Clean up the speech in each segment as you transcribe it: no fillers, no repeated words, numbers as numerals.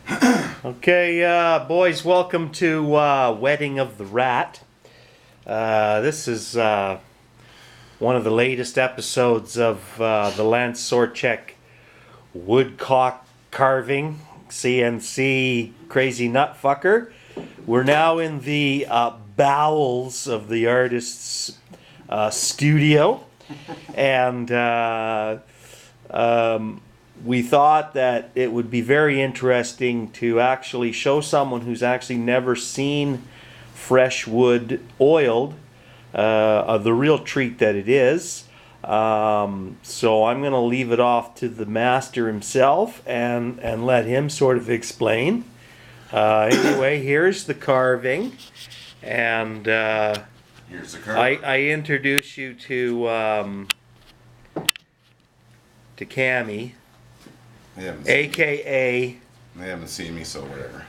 Okay, boys, welcome to Wedding of the Rat. This is one of the latest episodes of the Lance Sorchek woodcock carving CNC crazy nut fucker. We're now in the bowels of the artist's studio, and we thought that it would be very interesting to actually show someone who's actually never seen fresh wood oiled the real treat that it is. So I'm going to leave it off to the master himself and let him sort of explain. Anyway, here's the carving, and here's the carving. I introduce you to Cammy. AKA They haven't seen me, so whatever.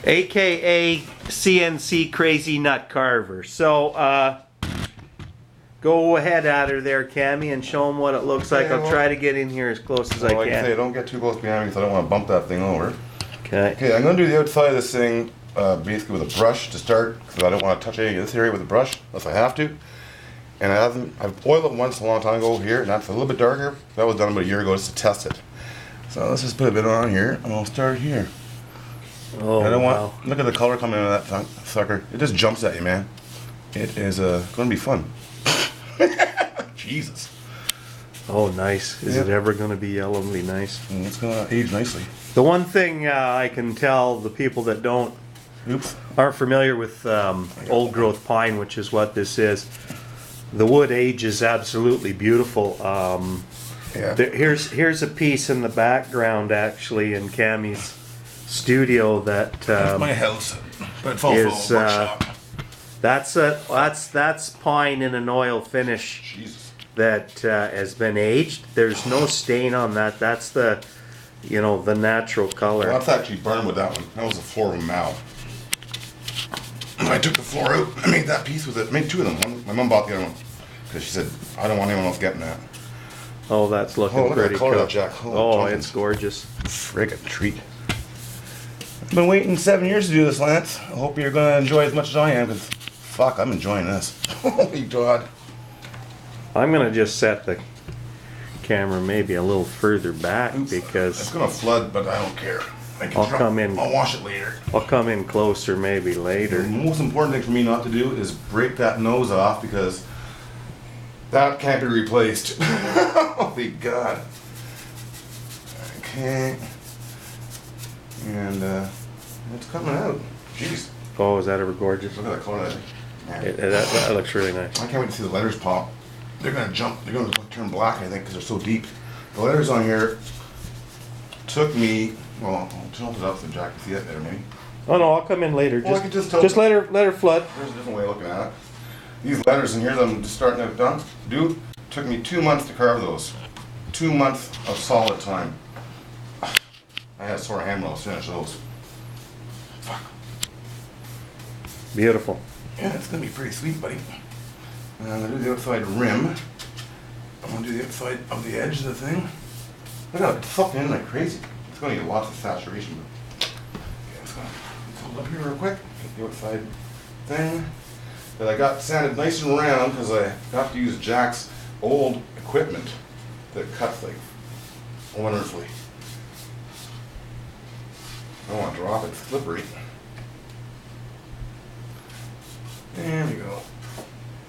AKA CNC Crazy Nut Carver. So go ahead at her there, Cammy, and show them what it looks like. I'll try to get in here as close as I can. Like I say, don't get too close behind me because I don't want to bump that thing over. Okay. Okay, I'm going to do the outside of this thing basically with a brush to start because I don't want to touch any of this area with a brush unless I have to. And I've oiled it once a long time ago here, and that's a little bit darker. That was done about a year ago just to test it. So let's just put a bit on here, and we'll start here. Oh, I don't wow. Look at the color coming out of that sucker. It just jumps at you, man. It is going to be fun. Jesus. Oh, nice. Is it ever going to be yellowly nice? It's going to age nicely. The one thing I can tell the people that aren't familiar with old growth pine, which is what this is, the wood ages absolutely beautiful. Here's a piece in the background actually in Cammy's studio that that's my house, but it's is that's pine in an oil finish. Jesus. That has been aged. There's no stain on that. That's the the natural color. Well, that's actually burned with that one. That was the floor of a mow. I took the floor out. I made that piece with it. I made two of them. My mom bought the other one because she said I don't want anyone else getting that. Oh, that's looking look pretty at the color cool. of that, Jack. Oh, it's gorgeous. Friggin' treat. I've been waiting 7 years to do this, Lance. I hope you're going to enjoy as much as I am, because fuck, I'm enjoying this. Holy God. I'm going to just set the camera maybe a little further back because it's going to flood, but I don't care. I'll wash it later. I'll come in closer maybe later. The most important thing for me not to do is break that nose off because that can't be replaced. Holy God. Okay. And it's coming out. Jeez. Oh, is that ever gorgeous? Look at that color. That looks really nice. I can't wait to see the letters pop. They're going to jump. They're going to turn black, I think, because they're so deep. The letters on here took me... Well, I'll tilt it up so Jack can see it there, maybe. Oh, no, I'll come in later. Well, just let her flood. There's a different way of looking at it. These letters in here that I'm just starting out done, dude, took me 2 months to carve those. 2 months of solid time. I had a sore hand when I was finished those. Fuck. Beautiful. Yeah, it's gonna be pretty sweet, buddy. And I'm gonna do the outside rim. I'm gonna do the outside of the edge of the thing. Look at it, it's sucking in like crazy. It's gonna get lots of saturation. But yeah, it's gonna hold up here real quick. Get the outside thing. That I got sanded nice and round because I got to use Jack's old equipment that cuts like wonderfully. I don't want to drop it, it's slippery. There we go.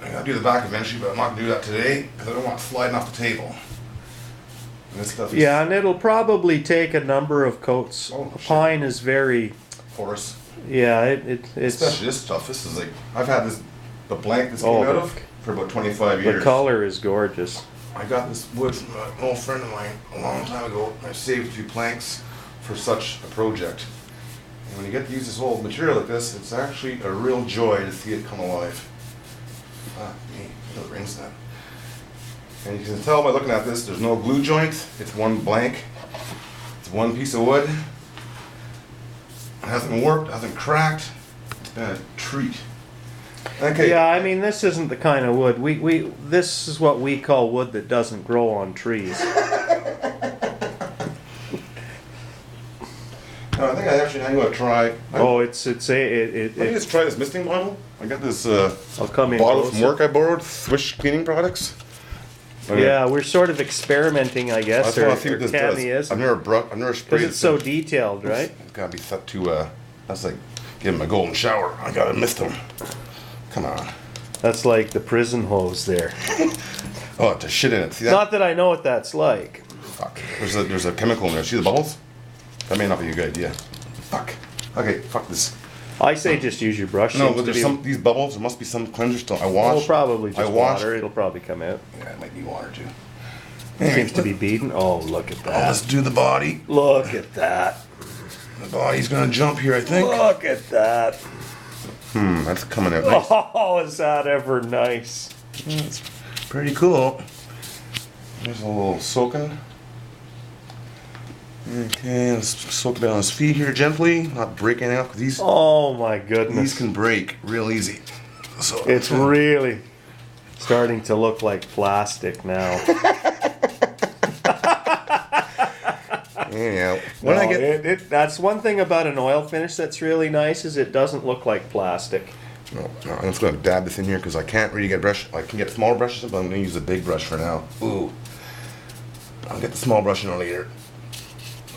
I gotta do the back eventually, but I'm not gonna do that today because I don't want it sliding off the table. And this stuff is and it'll probably take a number of coats. Pine is very porous. Yeah, it's especially this stuff. This is like I've had the blank this came out of for about 25 years. The color is gorgeous. I got this wood from an old friend of mine a long time ago. I saved a few planks for such a project. And when you get to use this old material like this, it's actually a real joy to see it come alive. Fuck me, I'm gonna rinse that. And you can tell by looking at this, there's no glue joint. It's one blank. It's one piece of wood. It hasn't warped, hasn't cracked. It's been a treat. Okay. Yeah, I mean, this isn't the kind of wood. This is what we call wood that doesn't grow on trees. No, I think I'm going to try. Oh, Let me just try this misting bottle. I got this I'll come in bottle closer. from work I borrowed, Swish cleaning products. Okay. Yeah, we're sort of experimenting, I I guess. just want to see what this Cammy does. is. I've never sprayed Because it. it's so detailed, right? It's got to be set to, that's like giving him a golden shower. I got to mist him. Come on. That's like the prison hose there. Oh, it's a shit in it. See that? Not that I know what that's like. Fuck. There's a chemical in there. See the bubbles? That may not be a good idea. Fuck. Okay, fuck this. I say just use your brush. No, but there's these bubbles. There must be some cleanser still. I washed. Oh, probably just washed. water. It'll probably come out. Yeah, it might be water too. It seems to be beaten. Oh, look at that. Let's do the body. Look at that. The body's gonna jump here, I think. Look at that. That's coming out nice. Oh, is that ever nice? That's pretty cool. There's a little soaking. Okay, let's soak it on his feet here gently, not breaking out. These Oh my goodness. these can break real easy. So It's really starting to look like plastic now. yeah. No, that's one thing about an oil finish that's really nice is it doesn't look like plastic. No, I'm just gonna dab this in here because I can't really get brush. I can get smaller brushes, but I'm gonna use a big brush for now. Ooh. I'll get the small brush in later.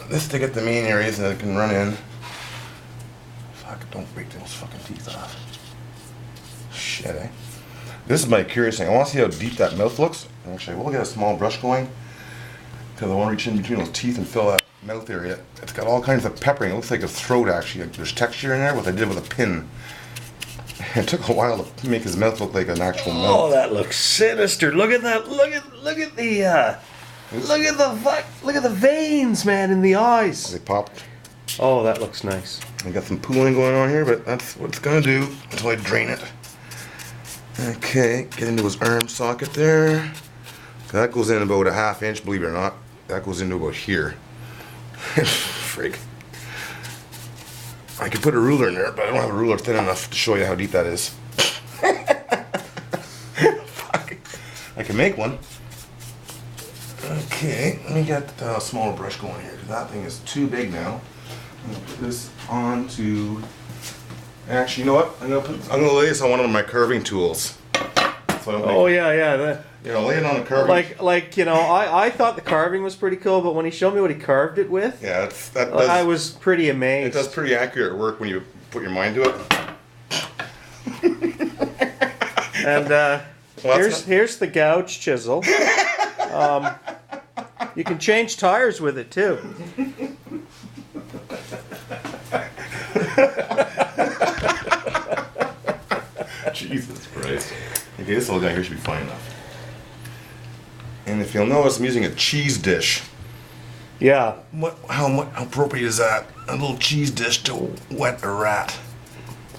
This to get the main areas that I can run in. Fuck, don't break those fucking teeth off. Shit, eh? This is my curious thing. I want to see how deep that mouth looks. Actually, we'll get a small brush going. Because I want to reach in between those teeth and fill that mouth area. It's got all kinds of peppering. It looks like a throat, actually. Like there's texture in there, what I did with a pin. It took a while to make his mouth look like an actual mouth. Oh, that looks sinister. Look at that. Look at the look at the veins, man, in the eyes. They popped. Oh, that looks nice. I got some pooling going on here, but that's what it's gonna do until I drain it. Okay, get into his arm socket there. That goes in about a ½ inch, believe it or not. That goes into about here. Freak. I could put a ruler in there, but I don't have a ruler thin enough to show you how deep that is. Fuck. I can make one. Okay, let me get a smaller brush going here, because that thing is too big now. I'm gonna put this onto. Actually, you know what? I'm gonna lay this on one of my carving tools. So Oh yeah. That, you know, lay it on the carving. like you know, I thought the carving was pretty cool, but when he showed me what he carved it with, Yeah, that does. I was pretty It amazed. does pretty accurate work when you put your mind to it. And Well, here's the gouge chisel. You can change tires with it too. Jesus Christ. Okay, this little guy here should be fine enough. And if you'll notice, I'm using a cheese dish. Yeah. How appropriate is that? A little cheese dish to wet a rat.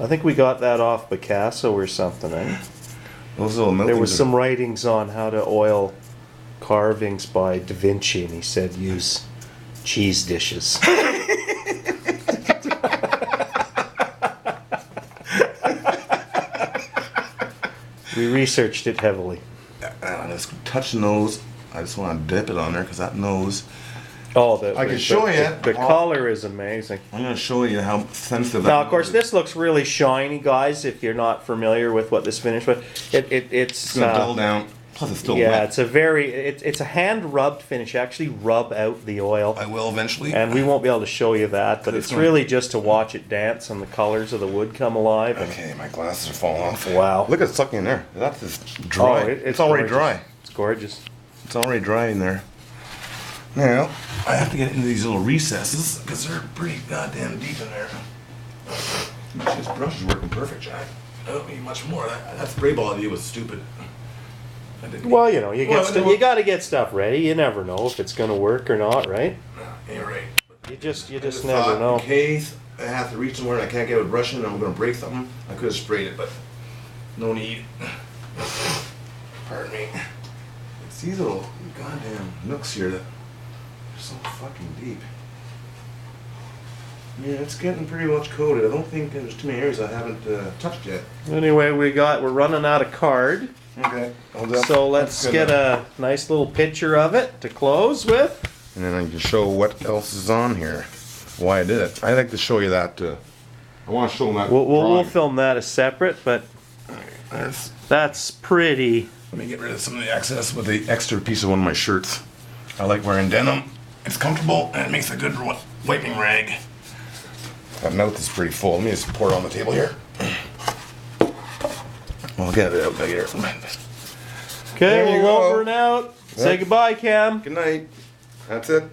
I think we got that off Picasso or something, eh? Those little There meltings was are- some writings on how to oil carvings by Da Vinci, and he said use cheese dishes. We researched it heavily. Just touch the nose. I just want to dip it on there because that nose. Oh, I can show you. The color is amazing. I'm going to show you how sensitive that Now, of course, nose is. this looks really shiny, guys. If you're not familiar with what this finish was, it's It's going to dull down. Plus, it's still yeah, wet. it's a hand rubbed finish. Actually, rub out the oil. I will eventually. And we won't be able to show you that, but It's it's not- really just to watch it dance and the colors of the wood come alive. And, Okay, my glasses are falling off. Wow. Look at it sucking in there. That's just dry. Oh, it's already gorgeous. dry. It's gorgeous. It's already dry in there. Now, I have to get into these little recesses because they're pretty goddamn deep in there. This brush is working perfect, Jack. I don't need much more. That spray ball idea was stupid. I didn't Well, you know, you Well, got to get stuff ready. You never know if it's going to work or not, right? You're right. You just I just never thought, know. in case I have to reach somewhere and I can't get a brush in and I'm going to break something, I could have sprayed it, but no need. Pardon me. It's these little goddamn nooks here that are so fucking deep. Yeah, it's getting pretty much coated. I don't think there's too many areas I haven't touched yet. Anyway, we're running out of card, Okay. so let's get a nice little picture of it to close with. And then I can show what else is on here. why I did it. I'd like to show you that. I want to show them that. We'll drawing. film that as separate, but that's pretty. Let me get rid of some of the excess with the extra piece of one of my shirts. I like wearing denim. It's comfortable and it makes a good wiping rag. That mouth is pretty full. Let me just pour it on the table here. I'll get it out here. Okay, There you we're go. over and out. Say goodbye, Cam. Good night. That's it.